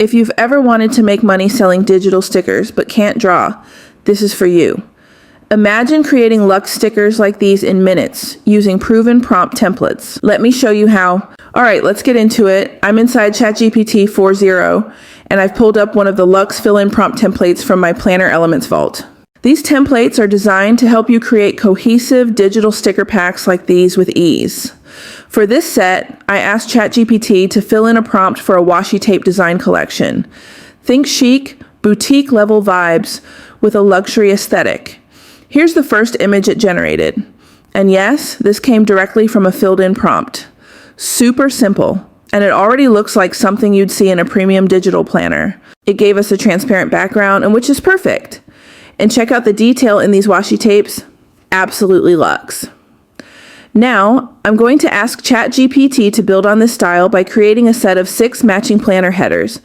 If you've ever wanted to make money selling digital stickers but can't draw, this is for you. Imagine creating Luxe stickers like these in minutes using proven prompt templates. Let me show you how. All right, let's get into it. I'm inside ChatGPT 4.0 and I've pulled up one of the Luxe fill-in prompt templates from my Planner Elements vault. These templates are designed to help you create cohesive digital sticker packs like these with ease. For this set, I asked ChatGPT to fill in a prompt for a washi tape design collection. Think chic, boutique level vibes with a luxury aesthetic. Here's the first image it generated. And yes, this came directly from a filled-in prompt. Super simple, and it already looks like something you'd see in a premium digital planner. It gave us a transparent background, and which is perfect. And check out the detail in these washi tapes. Absolutely luxe. Now, I'm going to ask ChatGPT to build on this style by creating a set of 6 matching planner headers,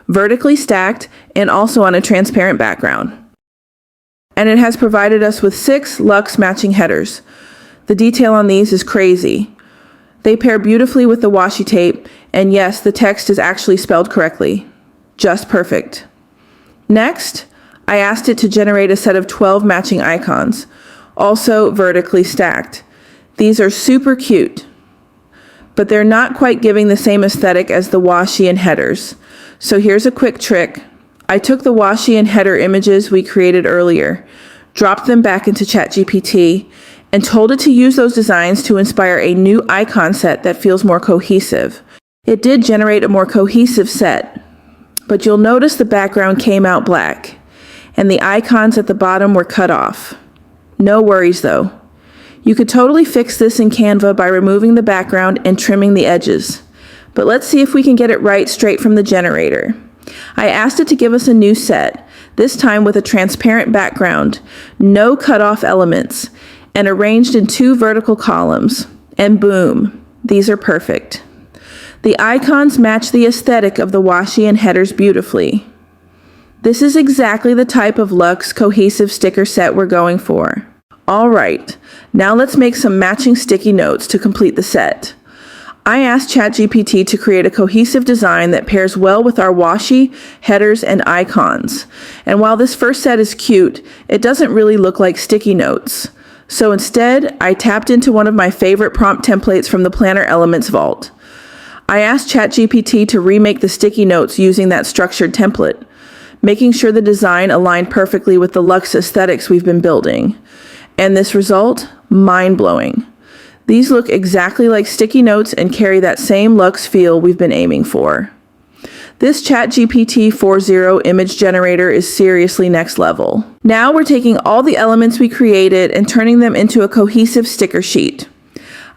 vertically stacked and also on a transparent background. And it has provided us with 6 Luxe matching headers. The detail on these is crazy. They pair beautifully with the washi tape, and yes, the text is actually spelled correctly. Just perfect. Next, I asked it to generate a set of 12 matching icons, also vertically stacked. These are super cute, but they're not quite giving the same aesthetic as the washi and headers. So here's a quick trick. I took the washi and header images we created earlier, dropped them back into ChatGPT, and told it to use those designs to inspire a new icon set that feels more cohesive. It did generate a more cohesive set, but you'll notice the background came out black, and the icons at the bottom were cut off. No worries though. You could totally fix this in Canva by removing the background and trimming the edges. But let's see if we can get it right straight from the generator. I asked it to give us a new set, this time with a transparent background, no cut-off elements, and arranged in 2 vertical columns. And boom, these are perfect. The icons match the aesthetic of the washi and headers beautifully. This is exactly the type of Luxe cohesive sticker set we're going for. All right, now let's make some matching sticky notes to complete the set. I asked ChatGPT to create a cohesive design that pairs well with our washi, headers, and icons. And while this first set is cute, it doesn't really look like sticky notes. So instead, I tapped into one of my favorite prompt templates from the Planner Elements vault. I asked ChatGPT to remake the sticky notes using that structured template, making sure the design aligned perfectly with the Luxe aesthetics we've been building. And this result? Mind-blowing. These look exactly like sticky notes and carry that same Luxe feel we've been aiming for. This ChatGPT 4.0 image generator is seriously next level. Now we're taking all the elements we created and turning them into a cohesive sticker sheet.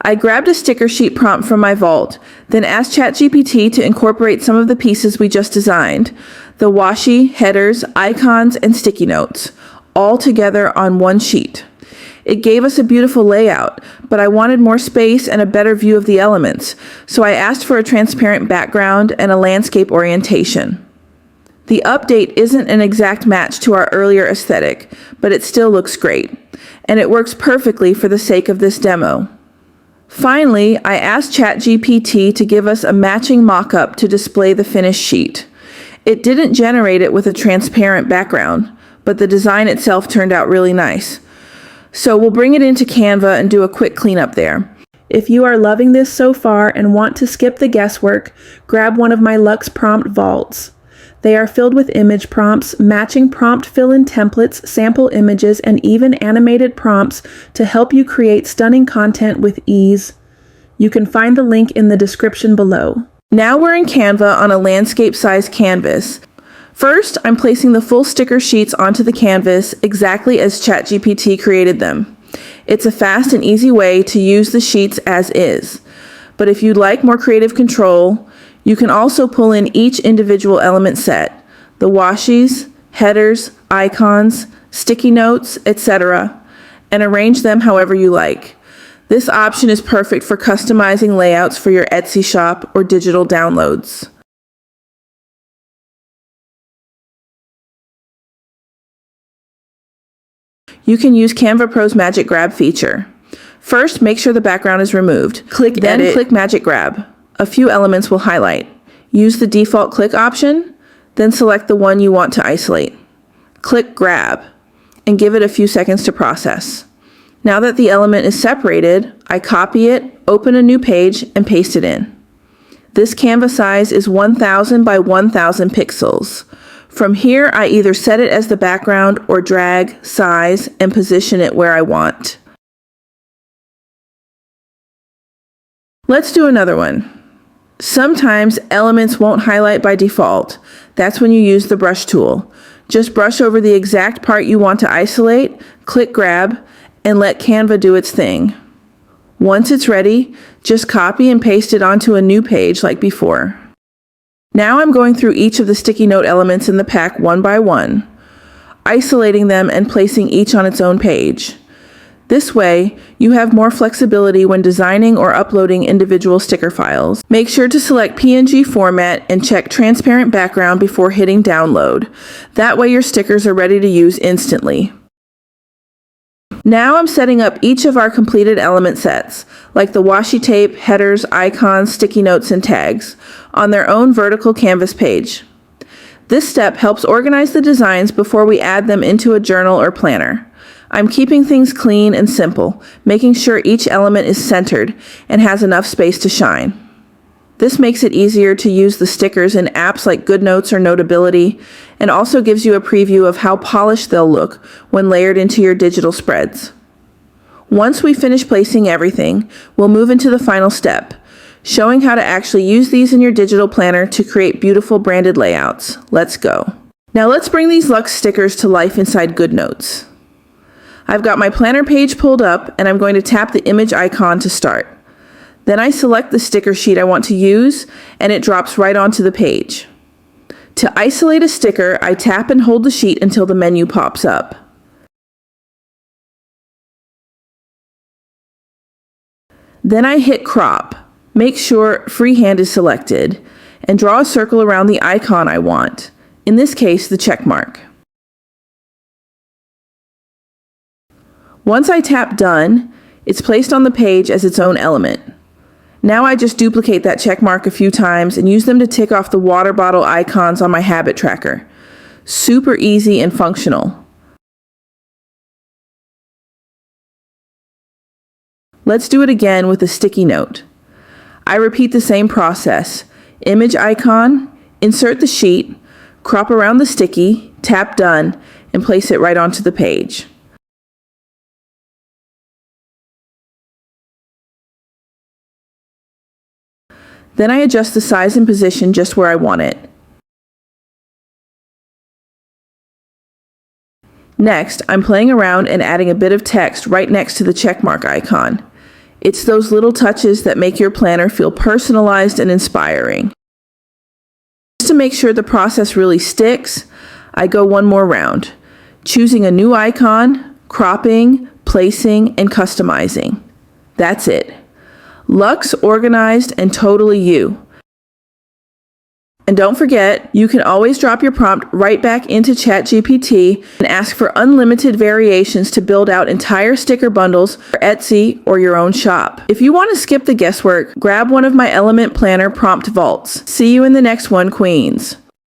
I grabbed a sticker sheet prompt from my vault, then asked ChatGPT to incorporate some of the pieces we just designed, the washi, headers, icons, and sticky notes, all together on one sheet. It gave us a beautiful layout, but I wanted more space and a better view of the elements, so I asked for a transparent background and a landscape orientation. The update isn't an exact match to our earlier aesthetic, but it still looks great, and it works perfectly for the sake of this demo. Finally, I asked ChatGPT to give us a matching mockup to display the finished sheet. It didn't generate it with a transparent background, but the design itself turned out really nice. So we'll bring it into Canva and do a quick cleanup there. If you are loving this so far and want to skip the guesswork, grab one of my Luxe prompt vaults. They are filled with image prompts, matching prompt fill-in templates, sample images, and even animated prompts to help you create stunning content with ease. You can find the link in the description below. Now we're in Canva on a landscape-sized canvas. First, I'm placing the full sticker sheets onto the canvas exactly as ChatGPT created them. It's a fast and easy way to use the sheets as is. But if you'd like more creative control, you can also pull in each individual element set, the washis, headers, icons, sticky notes, etc., and arrange them however you like. This option is perfect for customizing layouts for your Etsy shop or digital downloads. You can use Canva Pro's Magic Grab feature. First, make sure the background is removed. Click Magic Grab. A few elements will highlight. Use the default click option, Then select the one you want to isolate. Click Grab and give it a few seconds to process. Now that the element is separated, I copy it, open a new page, and paste it in. This Canva size is 1000 by 1000 pixels. From here, I either set it as the background or drag, size, and position it where I want. Let's do another one. Sometimes elements won't highlight by default. That's when you use the brush tool. Just brush over the exact part you want to isolate, click Grab, and let Canva do its thing. Once it's ready, just copy and paste it onto a new page like before. Now I'm going through each of the sticky note elements in the pack one by one, isolating them and placing each on its own page. This way, you have more flexibility when designing or uploading individual sticker files. Make sure to select PNG format and check transparent background before hitting download. That way your stickers are ready to use instantly. Now I'm setting up each of our completed element sets, like the washi tape, headers, icons, sticky notes, and tags, on their own vertical canvas page. This step helps organize the designs before we add them into a journal or planner. I'm keeping things clean and simple, making sure each element is centered and has enough space to shine. This makes it easier to use the stickers in apps like Goodnotes or Notability, and also gives you a preview of how polished they'll look when layered into your digital spreads. Once we finish placing everything, we'll move into the final step, showing how to actually use these in your digital planner to create beautiful branded layouts. Let's go. Now let's bring these Luxe stickers to life inside Goodnotes. I've got my planner page pulled up, and I'm going to tap the image icon to start. Then I select the sticker sheet I want to use, and it drops right onto the page. To isolate a sticker, I tap and hold the sheet until the menu pops up. Then I hit crop. Make sure freehand is selected, and draw a circle around the icon I want, in this case the check mark. Once I tap done, it's placed on the page as its own element. Now I just duplicate that check mark a few times and use them to tick off the water bottle icons on my habit tracker. Super easy and functional. Let's do it again with a sticky note. I repeat the same process. Image icon, insert the sheet, crop around the sticky, tap done, and place it right onto the page. Then I adjust the size and position just where I want it. Next, I'm playing around and adding a bit of text right next to the checkmark icon. It's those little touches that make your planner feel personalized and inspiring. Just to make sure the process really sticks, I go one more round, choosing a new icon, cropping, placing, and customizing. That's it. Luxe, organized, and totally you. And don't forget, you can always drop your prompt right back into ChatGPT and ask for unlimited variations to build out entire sticker bundles for Etsy or your own shop. If you want to skip the guesswork, grab one of my Element Planner prompt vaults. See you in the next one, Queens.